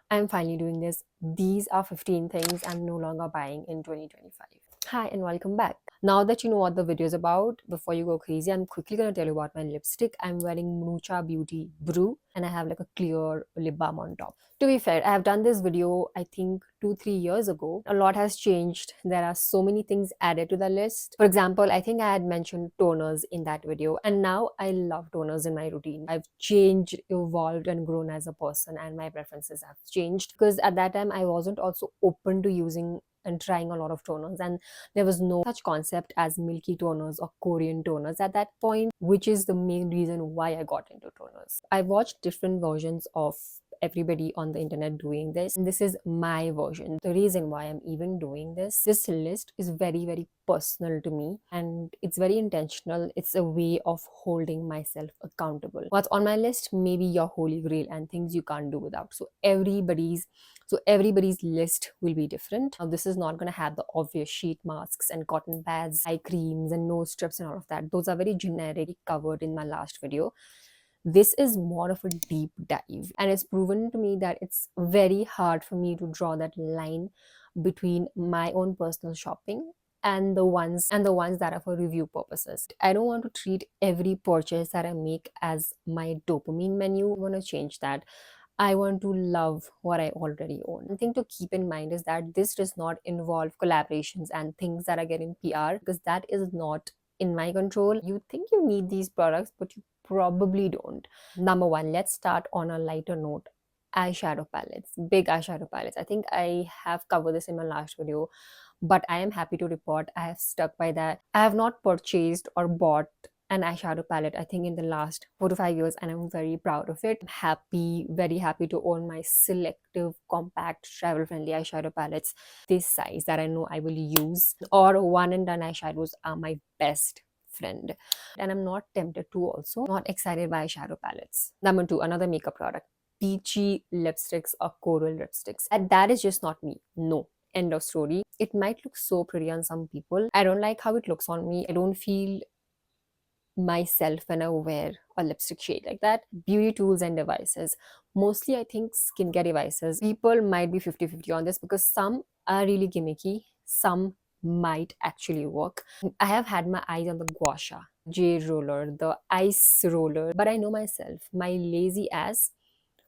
I'm finally doing this. These are 15 things I'm no longer buying in 2025. Hi and welcome back. Now that you know what the video is about, before you go crazy, I'm quickly going to tell you about my lipstick. I'm wearing Mucha Beauty Brew and I have like a clear lip balm on top. To be fair, I have done this video I think 2-3 years ago. A lot has changed. There are so many things added to the list. For example, I think I had mentioned toners in that video and now I love toners in my routine. I've changed, evolved and grown as a person and my preferences have changed because at that time I wasn't also open to using and trying a lot of toners, and there was no such concept as milky toners or Korean toners at that point, which is the main reason why I got into toners. I watched different versions of everybody on the internet doing this, and this is my version. The reason why I'm even doing this list is very personal to me and it's very intentional. It's a way of holding myself accountable. What's on my list may be your holy grail and things you can't do without. So everybody's list will be different. Now this is not going to have the obvious sheet masks and cotton pads, eye creams and nose strips and all of that. Those are very generic, covered in my last video. This is more of a deep dive and it's proven to me that it's very hard for me to draw that line between my own personal shopping and the ones that are for review purposes. I don't want to treat every purchase that I make as my dopamine menu. I want to change that. I want to love what I already own. One thing to keep in mind is that this does not involve collaborations and things that are getting PR, because that is not in my control. You think you need these products, but you probably don't. Number one, let's start on a lighter note. Eyeshadow palettes, big eyeshadow palettes. I think I have covered this in my last video, but I am happy to report I have stuck by that. I have not purchased or bought an eyeshadow palette I think in the last 4 to 5 years, and I'm very proud of it. I'm very happy to own my selective, compact, travel friendly eyeshadow palettes this size that I know I will use, or one and done eyeshadows are my best friend. And I'm not tempted to, also not excited by eyeshadow palettes. Number two, another makeup product, peachy lipsticks or coral lipsticks, and that is just not me. No, end of story. It might look so pretty on some people. I don't like how it looks on me. I don't feel myself when I wear a lipstick shade like that. Beauty tools and devices, mostly I think skincare devices. People might be 50-50 on this because some are really gimmicky, some might actually work. I have had my eyes on the gua sha, jade roller, the ice roller, but I know myself, my lazy ass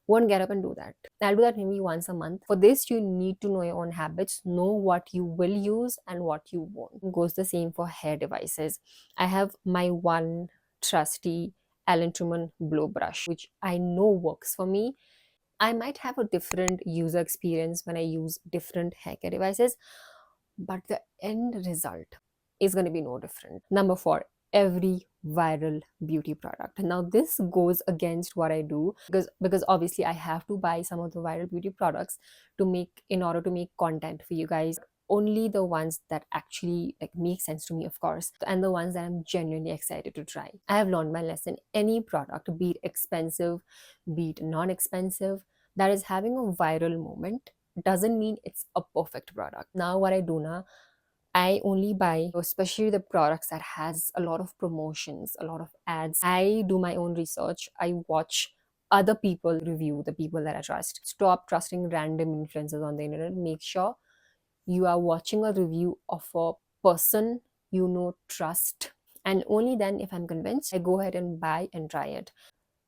won't get up and do that. I'll do that maybe once a month. For this, you need to know your own habits, know what you will use and what you won't. It goes the same for hair devices. I have my one trusty Allen Truman blow brush, which I know works for me. I might have a different user experience when I use different hair care devices, but the end result is going to be no different. Number four, every viral beauty product. Now this goes against what I do, because obviously I have to buy some of the viral beauty products in order to make content for you guys. Only the ones that actually like make sense to me, of course, and the ones that I'm genuinely excited to try. I have learned my lesson. Any product, be it expensive, be it non-expensive, that is having a viral moment doesn't mean it's a perfect product. Now what I do now, I only buy, especially the products that has a lot of promotions, a lot of ads. I do my own research. I watch other people review, the people that I trust. Stop trusting random influencers on the internet. Make sure you are watching a review of a person you know, trust. And only then, if I'm convinced, I go ahead and buy and try it.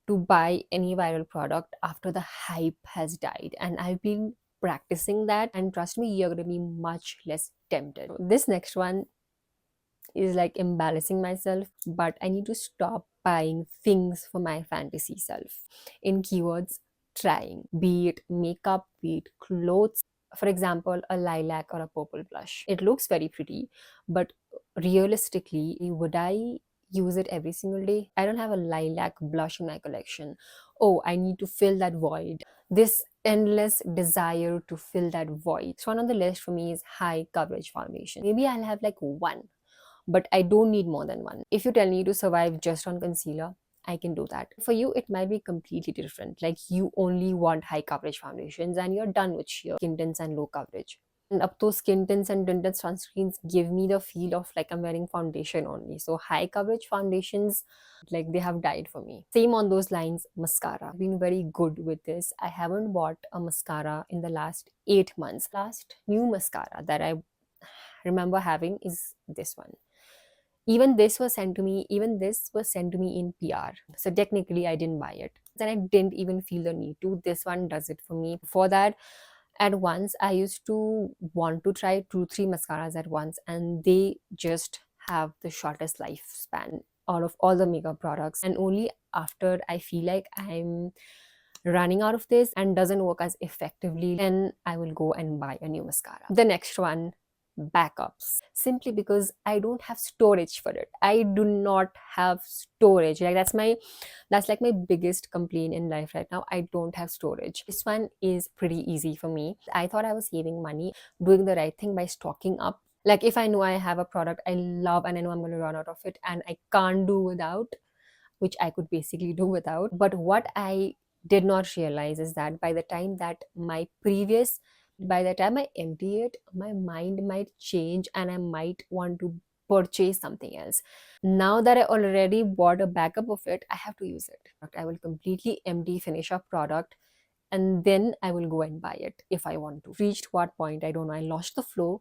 To buy any viral product after the hype has died, and I've been practicing that, and trust me, you're going to be much less tempted. This next one is like embarrassing myself, but I need to stop buying things for my fantasy self. In keywords, trying, be it makeup, be it clothes. For example, a lilac or a purple blush, it looks very pretty, but realistically, would I use it every single day? I don't have a lilac blush in my collection. Oh, I need to fill that void. This endless desire to fill that void. So one on the list for me is high coverage foundation. Maybe I'll have like one, but I don't need more than one. If you tell me to survive just on concealer, I can do that. For you, it might be completely different. Like you only want high coverage foundations and you're done with sheer skin tints and low coverage. And up to skin tints and tinted sunscreens give me the feel of like I'm wearing foundation only. So high coverage foundations, like they have died for me. Same on those lines, mascara. I've been very good with this. I haven't bought a mascara in the last 8 months. Last new mascara that I remember having is this one. Even this was sent to me in PR. So technically I didn't buy it. Then I didn't even feel the need to. This one does it for me. For that, at once I used to want to try 2 3 mascaras at once, and they just have the shortest lifespan out of all the makeup products. And only after I feel like I'm running out of this and doesn't work as effectively, then I will go and buy a new mascara. The next one, backups, simply because I don't have storage for it. I do not have storage. Like that's like my biggest complaint in life right now. I don't have storage. This one is pretty easy for me. I thought I was saving money, doing the right thing by stocking up. Like if I know I have a product I love and I know I'm going to run out of it and I can't do without, which I could basically do without. But what I did not realize is that by the time I empty it, my mind might change and I might want to purchase something else. Now that I already bought a backup of it, I have to use it. I will completely empty, finish a product, and then I will go and buy it if I want to. Reached what point, I don't know. I lost the flow,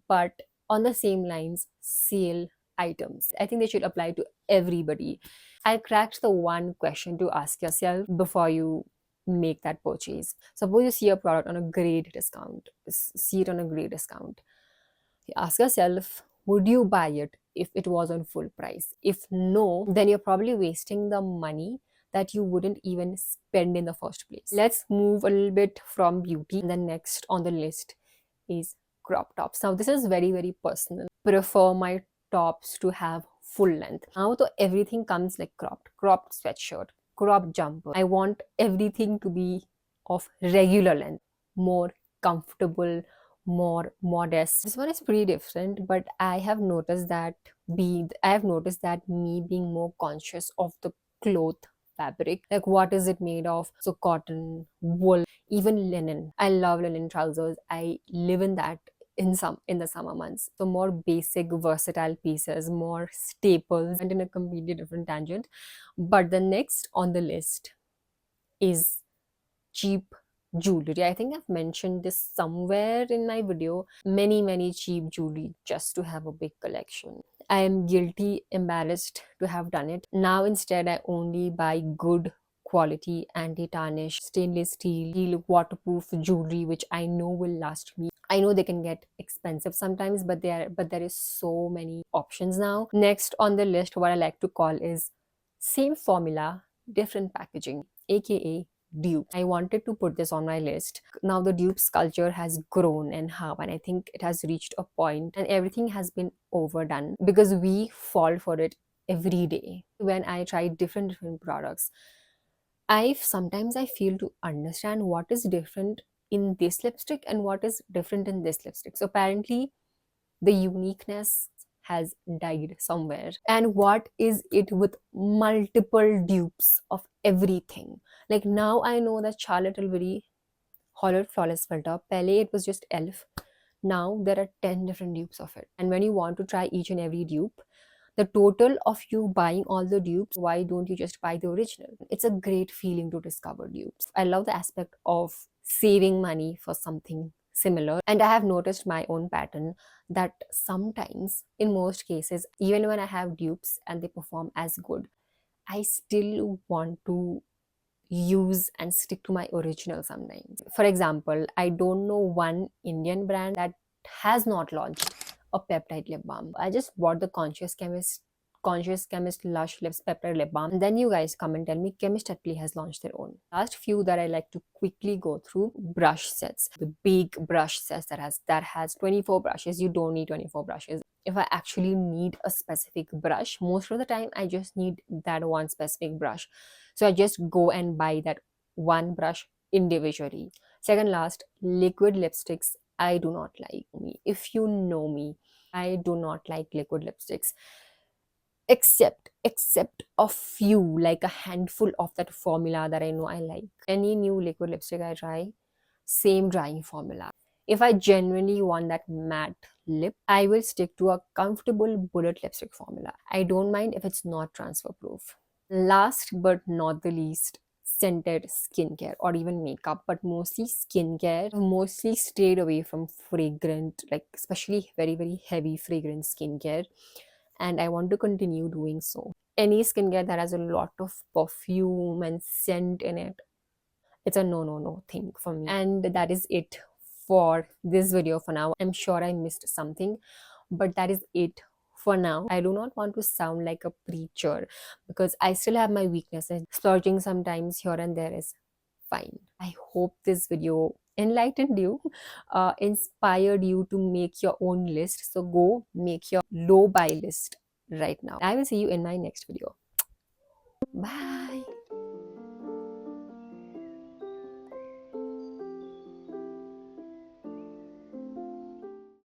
but on the same lines, sale items. I think they should apply to everybody. I cracked the one question to ask yourself before you make that purchase. Suppose you see a product on a great discount, see it on a great discount. You ask yourself, would you buy it if it was on full price? If no, then you're probably wasting the money that you wouldn't even spend in the first place. Let's move a little bit from beauty. And the next on the list is crop tops. Now, this is very, very personal. Prefer my tops to have full length. Now, though everything comes like cropped sweatshirt, cropped jumper. I want everything to be of regular length, more comfortable, more modest. This one is pretty different, but I have noticed that me being more conscious of the cloth fabric, like what is it made of. So cotton, wool, even linen. I love linen trousers. I live in that in the summer months. So more basic versatile pieces, more staples, and in a completely different tangent. But the next on the list is cheap jewelry. I think I've mentioned this somewhere in my video. Many cheap jewelry just to have a big collection. I am guilty, embarrassed to have done it. Now instead I only buy good quality anti-tarnish stainless steel waterproof jewelry which I know will last me. I know they can get expensive sometimes, but there is so many options now. Next on the list, what I like to call is same formula, different packaging, aka dupe. I wanted to put this on my list. Now the dupes culture has grown and how, and I think it has reached a point and everything has been overdone because we fall for it every day. When I try different products, I feel to understand what is different in this lipstick and what is different in this lipstick. So apparently the uniqueness has died somewhere. And what is it with multiple dupes of everything? Like now I know that Charlotte Tilbury Hollow Flawless Filter, Pele it was just ELF. Now there are 10 different dupes of it. And when you want to try each and every dupe, the total of you buying all the dupes, why don't you just buy the original? It's a great feeling to discover dupes. I love the aspect of saving money for something similar. And I have noticed my own pattern that sometimes, in most cases, even when I have dupes and they perform as good, I still want to use and stick to my original sometimes. For example, I don't know one Indian brand that has not launched a peptide lip balm. I just bought the Conscious Chemist Lush Lips Peptide Lip Balm. And then you guys come and tell me Chemist Tetley has launched their own. Last few that I like to quickly go through, brush sets. The big brush sets that has 24 brushes. You don't need 24 brushes. If I actually need a specific brush, most of the time I just need that one specific brush. So I just go and buy that one brush individually. Second last, liquid lipsticks. I do not like me. If you know me, I do not like liquid lipsticks except a few, like a handful of that formula that I know I like. Any new liquid lipstick I try, same drying formula. If I genuinely want that matte lip, I will stick to a comfortable bullet lipstick formula. I don't mind if it's not transfer proof. Last but not the least, scented skincare or even makeup, but mostly skincare. Mostly stayed away from fragrant, like especially very, very heavy fragrant skincare, and I want to continue doing so. Any skincare that has a lot of perfume and scent in it, it's a no, no, no thing for me. And that is it for this video for now. I'm sure I missed something, but that is it for now. I do not want to sound like a preacher because I still have my weaknesses. Splurging sometimes here and there is fine. I hope this video enlightened you, inspired you to make your own list. So go make your low buy list right now. I will see you in my next video. Bye.